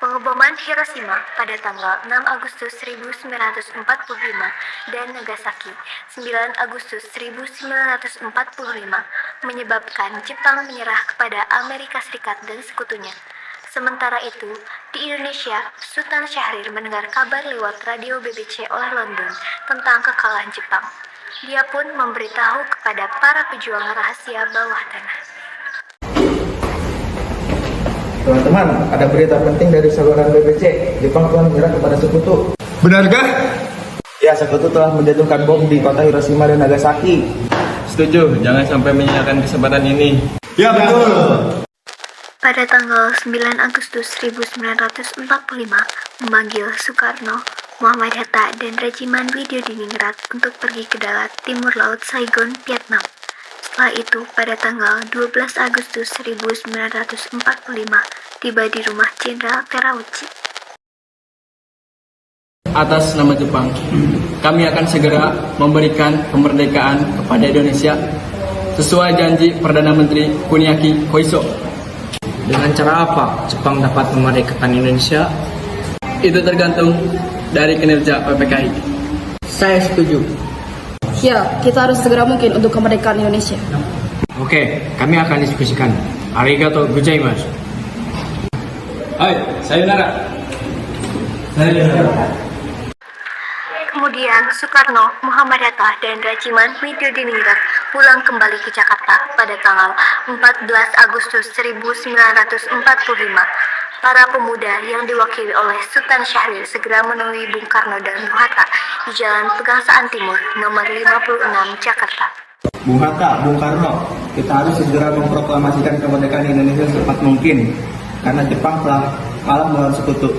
Pengeboman Hiroshima pada tanggal 6 Agustus 1945 dan Nagasaki 9 Agustus 1945 menyebabkan Jepang menyerah kepada Amerika Serikat dan sekutunya. Sementara itu, di Indonesia, Sultan Syahrir mendengar kabar lewat radio BBC oleh London tentang kekalahan Jepang. Dia pun memberitahu kepada para pejuang rahasia bawah tanah. Teman-teman, ada berita penting dari saluran BBC. Jepang telah menyerah kepada sekutu. Benarkah? Ya, sekutu telah menjatuhkan bom di kota Hiroshima dan Nagasaki. Setuju, jangan sampai menyanyiakan kesempatan ini. Ya, betul. Pada tanggal 9 Agustus 1945, memanggil Soekarno, Muhammad Hatta, dan Regimen Widyodiningrat untuk pergi ke darat timur laut Saigon, Vietnam. Setelah itu, pada tanggal 12 Agustus 1945, tiba di rumah Jenderal Terauchi. Atas nama Jepang, kami akan segera memberikan kemerdekaan kepada Indonesia sesuai janji Perdana Menteri Kuniaki Koiso. Dengan cara apa Jepang dapat memerdekakan Indonesia? Itu tergantung dari kinerja PPKI. Saya setuju. Ya, kita harus segera mungkin untuk kemerdekaan Indonesia. Oke, kami akan diskusikan. Arigatou gozaimasu. Hai, sayonara. Kemudian Soekarno, Muhammad Hatta, dan Regimen Widyodiningrat pulang kembali ke Jakarta pada tanggal 14 Agustus 1945. Para pemuda yang diwakili oleh Sultan Syahrir segera menemui Bung Karno dan Bung Hatta di Jalan Pegangsaan Timur, nomor 56, Jakarta. Bung Hatta, Bung Karno, kita harus segera memproklamasikan kemerdekaan Indonesia secepat mungkin, karena Jepang telah kalah melawan sekutu.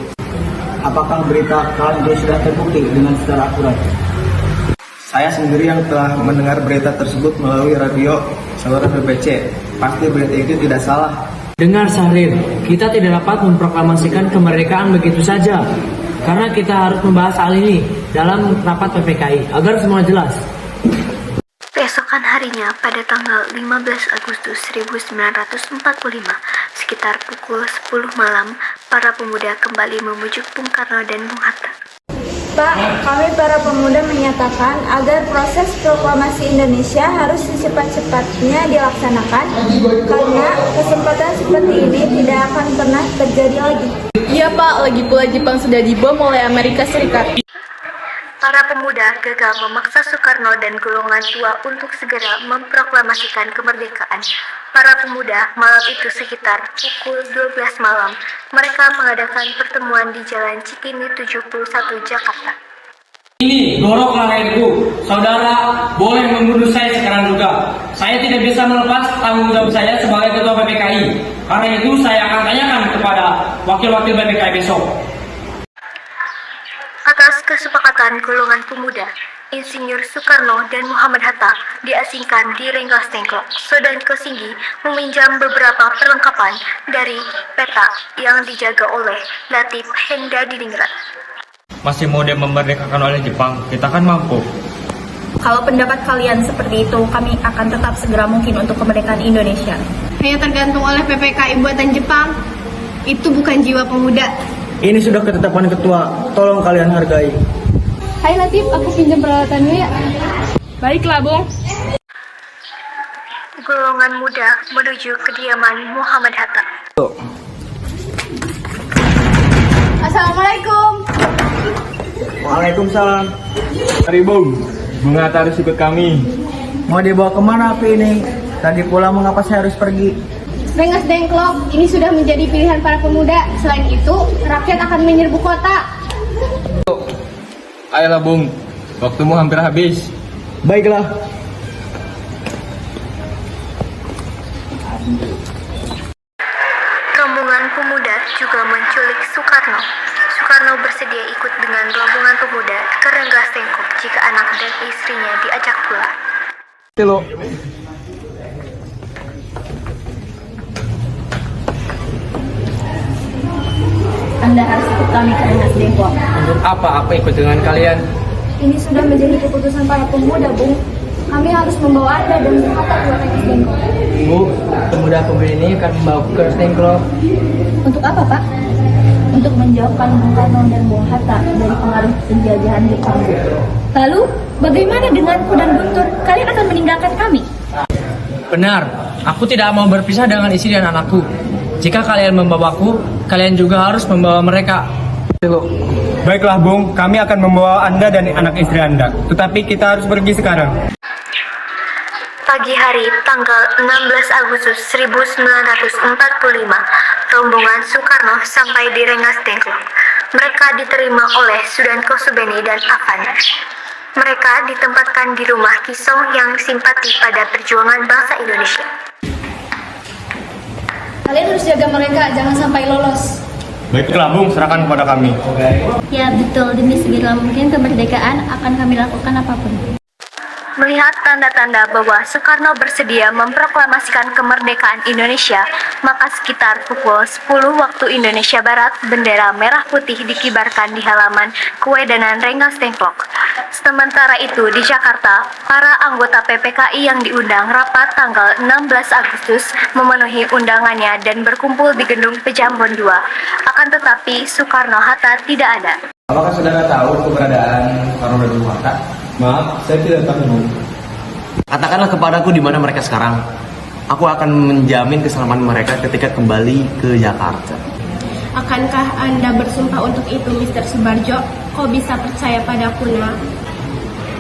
Apakah berita kalian itu sudah terbukti dengan secara akurat? Saya sendiri yang telah mendengar berita tersebut melalui radio saluran BBC. Pasti berita itu tidak salah. Dengar Syahrir, kita tidak dapat memproklamasikan kemerdekaan begitu saja. Karena kita harus membahas hal ini dalam rapat PPKI agar semua jelas. Keesokan harinya pada tanggal 15 Agustus 1945, sekitar pukul 10 malam, para pemuda kembali memujuk Bung Karno dan Bung Hatta. Pak, kami para pemuda menyatakan agar proses proklamasi Indonesia harus secepat-cepatnya dilaksanakan karena kesempatan seperti ini tidak akan pernah terjadi lagi. Iya Pak, lagi pula Jepang sudah dibom oleh Amerika Serikat. Para pemuda gagal memaksa Soekarno dan golongan tua untuk segera memproklamasikan kemerdekaan. Para pemuda malam itu sekitar pukul 12 malam, mereka mengadakan pertemuan di Jalan Cikini 71, Jakarta. Ini dorok lahirku, saudara boleh membunuh saya sekarang juga. Saya tidak bisa melepas tanggung jawab saya sebagai ketua PPKI. Karena itu saya akan tanyakan kepada wakil-wakil PPKI besok. Atas kesepakatan golongan pemuda, Insinyur Soekarno dan Muhammad Hatta diasingkan di Rengas Dengklok. Sodan Kosinggi meminjam beberapa perlengkapan dari peta yang dijaga oleh Latif Hendadiningrat. Masih mau memerdekakan oleh Jepang, kita kan mampu. Kalau pendapat kalian seperti itu, kami akan tetap segera mungkin untuk kemerdekaan Indonesia. Hanya tergantung oleh PPKI buatan Jepang. Itu bukan jiwa pemuda. Ini sudah ketetapan ketua, tolong kalian hargai. Hai Latif, aku pinjam peralatannya ya. Baiklah, Bung. Golongan muda menuju kediaman Muhammad Hatta. Assalamualaikum. Waalaikumsalam. Mari Bung, Bung Hatta harus ikut kami. Mau dibawa kemana api ini? Tadi pula mengapa saya harus pergi? Rengas Dengklok ini sudah menjadi pilihan para pemuda. Selain itu, rakyat akan menyerbu kota. Ayolah Bung, waktumu hampir habis. Baiklah. Rombongan pemuda juga menculik Soekarno. Soekarno bersedia ikut dengan rombongan pemuda ke Rengas Dengklok jika anak dan istrinya diajak pula. Halo. Anda harus ikut kami ke Rengas Dengklok. Untuk apa ikut dengan kalian? Ini sudah menjadi keputusan para pemuda, Bung. Kami harus membawa Anda dan Bung Hatta ke Rengas Dengklok. Bu, pemuda-pemudi ini akan membawa ke Rengas Dengklok. Untuk apa, Pak? untuk menjauhkan Bung Karno dan Bung Hatta dari pengaruh penjajahan Jepang. Lalu, bagaimana denganku dan Guntur? Kalian akan meninggalkan kami? Benar, aku tidak mau berpisah dengan istri dan anakku. Jika kalian membawaku, kalian juga harus membawa mereka. Baiklah Bung, kami akan membawa Anda dan anak istri Anda. Tetapi kita harus pergi sekarang. Pagi hari tanggal 16 Agustus 1945, rombongan Soekarno sampai di Rengas Dengklok. Mereka diterima oleh Sudan Kosubeni dan Afan. Mereka ditempatkan di rumah Kisong yang simpati pada perjuangan bangsa Indonesia. Kalian harus jaga mereka, jangan sampai lolos. Baiklah Bung, serahkan kepada kami. Ya betul, demi segera mungkin kemerdekaan akan kami lakukan apapun. Melihat tanda-tanda bahwa Soekarno bersedia memproklamasikan kemerdekaan Indonesia, maka sekitar pukul 10 waktu Indonesia Barat, bendera merah putih dikibarkan di halaman Kewedanan Rengas Dengklok. Sementara itu di Jakarta, para anggota PPKI yang diundang rapat tanggal 16 Agustus memenuhi undangannya dan berkumpul di Gedung Pejambon II. Akan tetapi Soekarno-Hatta tidak ada. Apakah saudara tahu keberadaan Soekarno dan Bung Hatta? Maaf, saya tidak tahu. Katakanlah kepadaku di mana mereka sekarang. Aku akan menjamin keselamatan mereka ketika kembali ke Jakarta. Akankah Anda bersumpah untuk itu, Mr. Subarjo? Kau bisa percaya padaku, nak?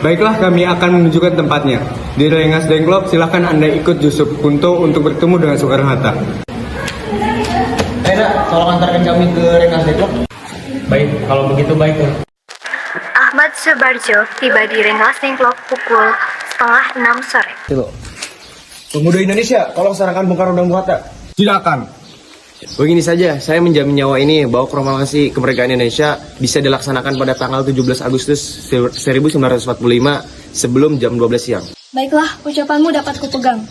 Baiklah, kami akan menunjukkan tempatnya. Di Rengas Dengklok, silahkan Anda ikut Yusuf Kunto untuk bertemu dengan Soekarno-Hatta. Ayo, tolong antarkan kami ke Rengas Dengklok. Baik, kalau begitu baik. Ahmad Subarjo tiba di Rengas Dengklok pukul 5:30 sore. Pemuda Indonesia, tolong serahkan Bung Karno dan Bung Hatta. Tidak akan. Begini saja, saya menjamin nyawa ini bahwa proklamasi kemerdekaan Indonesia bisa dilaksanakan pada tanggal 17 Agustus 1945 sebelum jam 12 siang. Baiklah, ucapanmu dapat kupegang.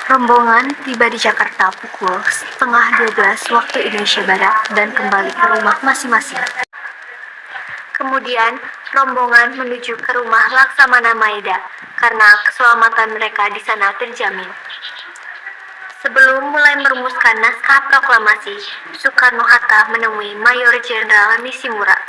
Rombongan tiba di Jakarta pukul 11:30 waktu Indonesia Barat dan kembali ke rumah masing-masing. Kemudian, rombongan menuju ke rumah Laksamana Maeda karena keselamatan mereka di sana terjamin. Sebelum mulai merumuskan naskah proklamasi, Soekarno-Hatta menemui Mayor Jenderal Nishimura.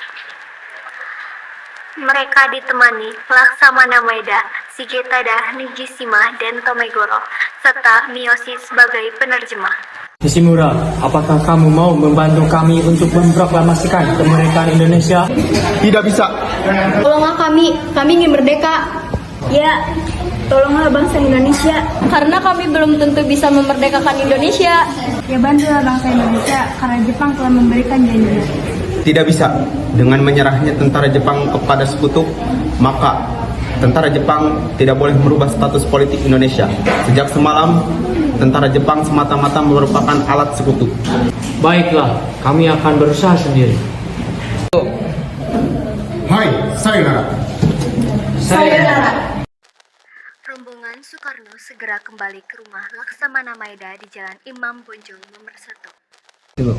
Mereka ditemani Laksamana Maeda, Shigetada Nijishima, dan Tomegoro, serta Miyoshi sebagai penerjemah. Nishimura, apakah kamu mau membantu kami untuk memproklamasikan kemerdekaan Indonesia? Tidak bisa. Tolonglah kami ingin merdeka. Ya, tolonglah bangsa Indonesia. Karena kami belum tentu bisa memerdekakan Indonesia. Ya bantulah bangsa Indonesia karena Jepang telah memberikan janjinya. Tidak bisa. Dengan menyerahnya tentara Jepang kepada sekutu, maka tentara Jepang tidak boleh merubah status politik Indonesia. Sejak semalam, tentara Jepang semata-mata merupakan alat sekutu. Baiklah, kami akan berusaha sendiri. Hai, sayonara. Rombongan Soekarno segera kembali ke rumah Laksamana Maeda di Jalan Imam Bonjol nomor 1.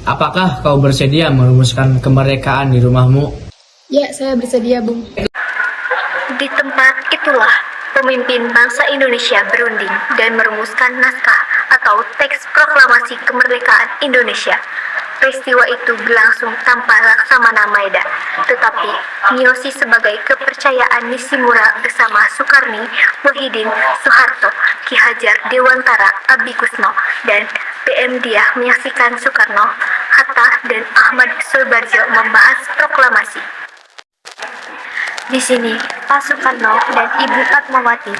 Apakah kau bersedia merumuskan kemerdekaan di rumahmu? Ya, saya bersedia, Bung. Di tempat itulah pemimpin bangsa Indonesia berunding dan merumuskan naskah atau teks proklamasi kemerdekaan Indonesia. Peristiwa itu berlangsung tanpa Laksamana Maeda, tetapi Miyoshi sebagai kepercayaan Nishimura bersama Soekarni, Muhyiddin, Soeharto, Ki Hajar Dewantara, Abikusno, dan PM Diah menyaksikan Soekarno, Hatta, dan Ahmad Subarjo membahas proklamasi. Di sini, Pak Soekarno dan Ibu Fatmawati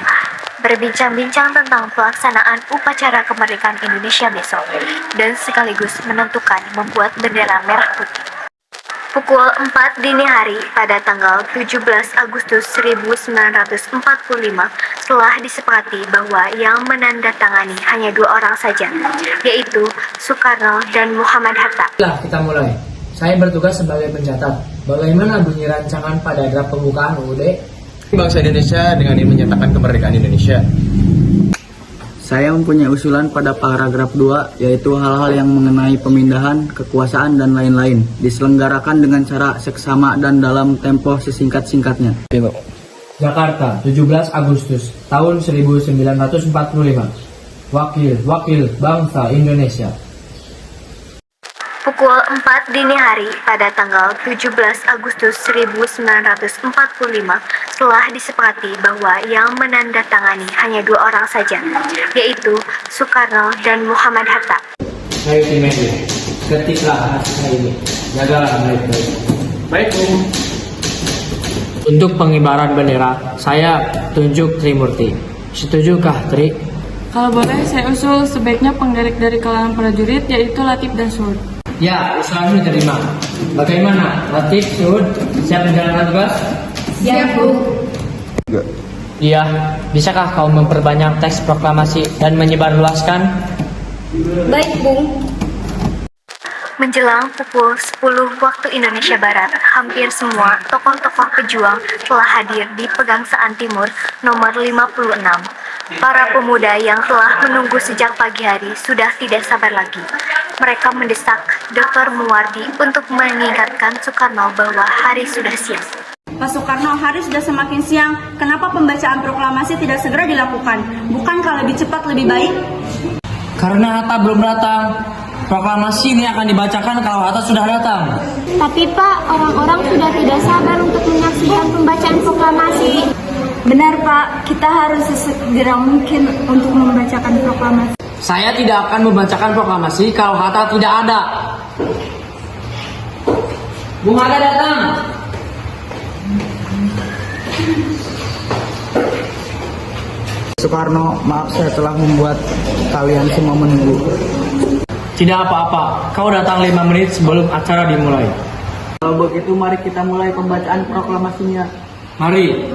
berbincang-bincang tentang pelaksanaan upacara kemerdekaan Indonesia besok dan sekaligus menentukan membuat bendera merah putih. Pukul 4 dini hari pada tanggal 17 Agustus 1945 telah disepakati bahwa yang menandatangani hanya 2 orang saja, yaitu Soekarno dan Muhammad Hatta. Kita mulai. Saya bertugas sebagai pencatat. Bagaimana bunyi rancangan pada draft pembukaan UUD? Bangsa Indonesia dengan ini menyatakan kemerdekaan Indonesia. Saya mempunyai usulan pada paragraf 2, yaitu hal-hal yang mengenai pemindahan, kekuasaan, dan lain-lain, diselenggarakan dengan cara seksama dan dalam tempo sesingkat-singkatnya. Jakarta, 17 Agustus tahun 1945. Wakil bangsa Indonesia. Pukul 4 dini hari pada tanggal 17 Agustus 1945 telah disepakati bahwa yang menandatangani hanya 2 orang saja, yaitu Soekarno dan Muhammad Hatta. Saya Timothy, ketiklah naskah ini, jagalah baik-baik. Baik, Bung. Untuk pengibaran bendera, saya tunjuk Trimurti. Setujukah, Tri? Kalau boleh, saya usul sebaiknya penggerik dari kalangan prajurit, yaitu Latif dan Suud. Ya, usahamu diterima. Bagaimana, Latif, Suud? Siap menjalankan tugas? Siap, Bu. Iya, bisakah kau memperbanyak teks proklamasi dan menyebarluaskan? Baik, Bung. Menjelang pukul 10 waktu Indonesia Barat, hampir semua tokoh-tokoh pejuang telah hadir di Pegangsaan Timur nomor 56. Para pemuda yang telah menunggu sejak pagi hari sudah tidak sabar lagi. Mereka mendesak Dr. Muwardi untuk mengingatkan Soekarno bahwa hari sudah siang. Pak Soekarno, hari sudah semakin siang. Kenapa pembacaan proklamasi tidak segera dilakukan? Bukankah lebih cepat lebih baik? Karena Hatta belum datang. Proklamasi ini akan dibacakan kalau Hatta sudah datang. Tapi Pak, orang-orang sudah tidak sabar untuk menyaksikan pembacaan proklamasi. Benar, Pak. Kita harus sesegera mungkin untuk membacakan proklamasi. Saya tidak akan membacakan proklamasi kalau Hatta tidak ada. Bung Hatta datang. Soekarno, maaf saya telah membuat kalian semua menunggu. Tidak apa-apa, kau datang 5 menit sebelum acara dimulai. Kalau begitu mari kita mulai pembacaan proklamasinya. Mari.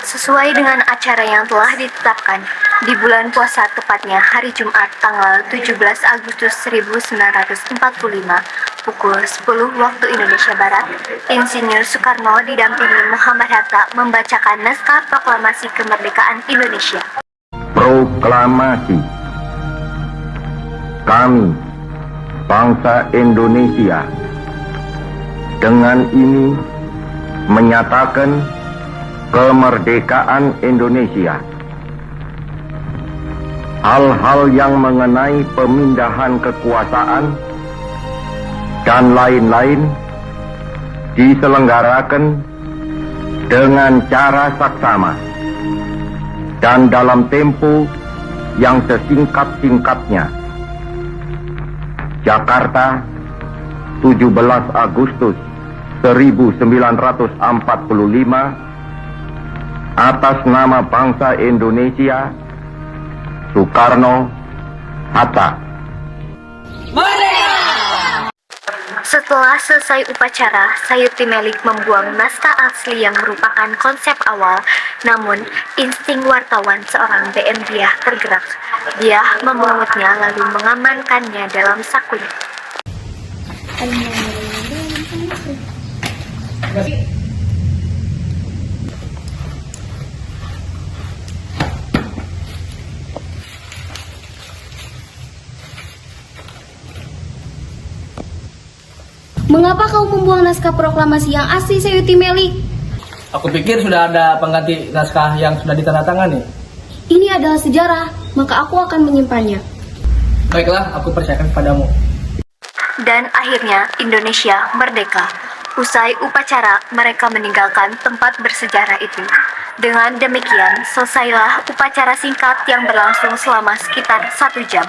Sesuai dengan acara yang telah ditetapkan, di bulan puasa tepatnya hari Jumat tanggal 17 Agustus 1945, pukul 10 waktu Indonesia Barat, Insinyur Soekarno didampingi Muhammad Hatta membacakan naskah proklamasi kemerdekaan Indonesia. Proklamasi. Kami, bangsa Indonesia, dengan ini menyatakan kemerdekaan Indonesia. Hal-hal yang mengenai pemindahan kekuasaan dan lain-lain diselenggarakan dengan cara saksama dan dalam tempo yang sesingkat-singkatnya. Jakarta, 17 Agustus 1945, atas nama bangsa Indonesia, Soekarno Hatta. Setelah selesai upacara, Sayuti Melik membuang naskah asli yang merupakan konsep awal, namun insting wartawan seorang BM Diah tergerak. Dia memungutnya lalu mengamankannya dalam sakunya. Mengapa kau membuang naskah proklamasi yang asli, Sayuti Melik? Aku pikir sudah ada pengganti naskah yang sudah ditandatangani. Ini adalah sejarah, maka aku akan menyimpannya. Baiklah, aku percayakan padamu. Dan akhirnya Indonesia merdeka. Usai upacara, mereka meninggalkan tempat bersejarah itu. Dengan demikian, selesailah upacara singkat yang berlangsung selama sekitar 1 jam.